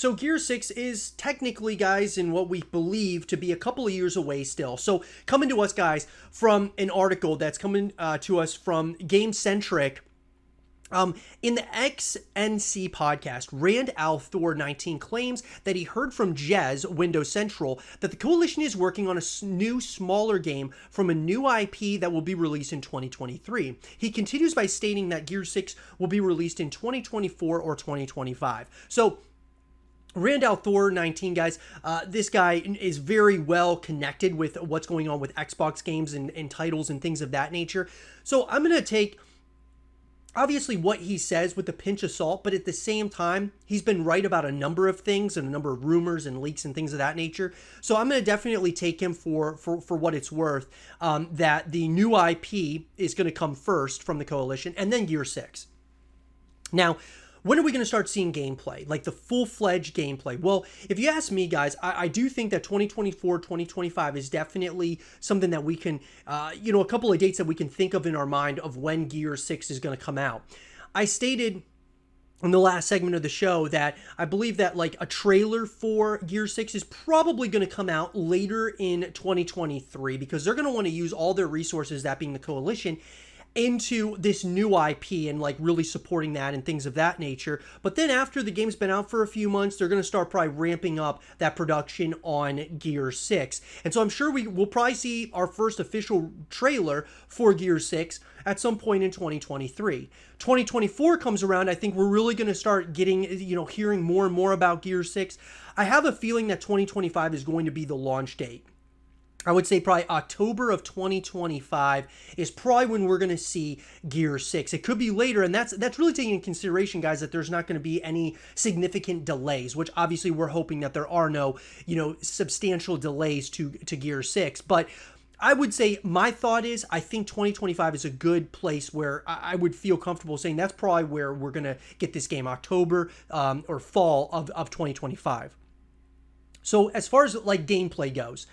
So Gear 6 is technically, guys, in what we believe to be a couple of years away still. So coming to us, guys, from an article that's coming to us from GameCentric. In the XNC podcast, Rand althor 19 claims that he heard from Jez, Windows Central, that the Coalition is working on a new, smaller game from a new IP that will be released in 2023. He continues by stating that Gear 6 will be released in 2024 or 2025. So, Rand althor 19, guys, this guy is very well connected with what's going on with Xbox games and titles and things of that nature. So, I'm going to take obviously what he says with a pinch of salt, but at the same time, he's been right about a number of things and a number of rumors and leaks and things of that nature. So I'm going to definitely take him for what it's worth, that the new IP is going to come first from the Coalition and then Gear 6. Now, when are we going to start seeing gameplay, like the full-fledged gameplay? Well, if you ask me, guys, I do think that 2024, 2025 is definitely something that we can, a couple of dates that we can think of in our mind of when Gear 6 is going to come out. I stated in the last segment of the show that I believe that like a trailer for Gear 6 is probably going to come out later in 2023 because they're going to want to use all their resources, that being the Coalition, into this new IP and like really supporting that and things of that nature. But then after the game's been out for a few months, they're going to start probably ramping up that production on Gear 6. And so I'm sure we'll probably see our first official trailer for Gear 6 at some point in 2023. 2024 comes around, I think we're really going to start getting, hearing more and more about Gear 6. I have a feeling that 2025 is going to be the launch date. I would say probably October of 2025 is probably when we're going to see Gear 6. It could be later, and that's really taking into consideration, guys, that there's not going to be any significant delays, which obviously we're hoping that there are no, substantial delays to Gear 6. But I would say my thought is I think 2025 is a good place where I would feel comfortable saying that's probably where we're going to get this game, October or fall of 2025. So as far as like gameplay goes,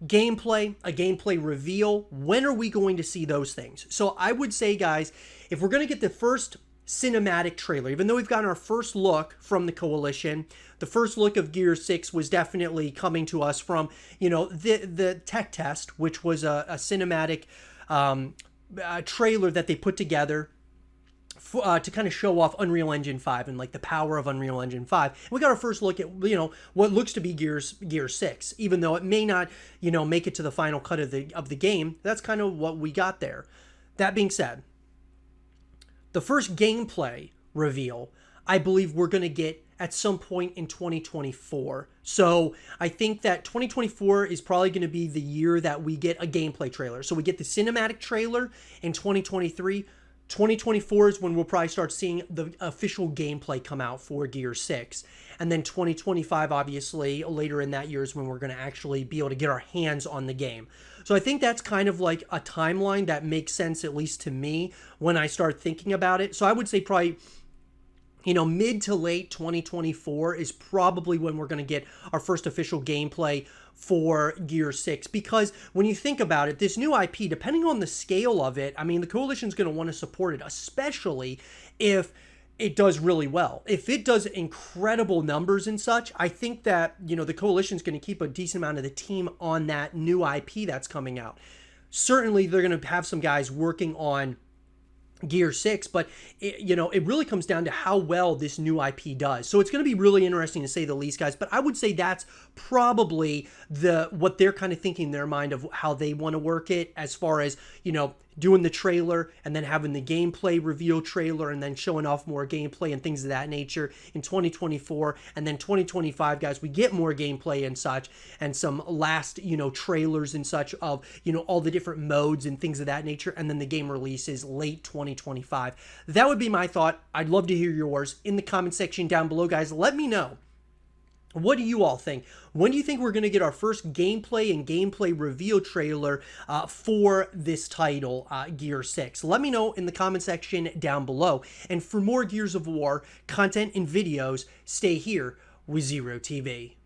a gameplay reveal, when are we going to see those things? So I would say, guys, if we're going to get the first cinematic trailer, even though we've gotten our first look from the Coalition, the first look of Gear 6 was definitely coming to us from, the tech test, which was a cinematic trailer that they put together to kind of show off Unreal Engine 5 and like the power of Unreal Engine 5. And we got our first look at, what looks to be Gear 6, even though it may not, make it to the final cut of the game. That's kind of what we got there. That being said, the first gameplay reveal, I believe we're going to get at some point in 2024. So I think that 2024 is probably going to be the year that we get a gameplay trailer. So we get the cinematic trailer in 2023. 2024 is when we'll probably start seeing the official gameplay come out for Gear 6. And then 2025, obviously, later in that year is when we're going to actually be able to get our hands on the game. So I think that's kind of like a timeline that makes sense, at least to me, when I start thinking about it. So I would say probably, mid to late 2024 is probably when we're going to get our first official gameplay for Gear 6, because when you think about it, this new IP, depending on the scale of it, I mean, the Coalition's going to want to support it, especially if it does really well. If it does incredible numbers and such, I think that, the Coalition's going to keep a decent amount of the team on that new IP that's coming out. Certainly, they're going to have some guys working on Gear 6, but it really comes down to how well this new IP does. So it's going to be really interesting to say the least, guys, but I would say that's probably what they're kind of thinking in their mind of how they want to work it, as far as, doing the trailer and then having the gameplay reveal trailer and then showing off more gameplay and things of that nature in 2024. And then 2025, guys, we get more gameplay and such, and some last, trailers and such of, all the different modes and things of that nature. And then the game releases late 2025. That would be my thought. I'd love to hear yours in the comment section down below, guys. Let me know. What do you all think? When do you think we're going to get our first gameplay and gameplay reveal trailer for this title, Gear 6? Let me know in the comment section down below. And for more Gears of War content and videos, stay here with Zero TV.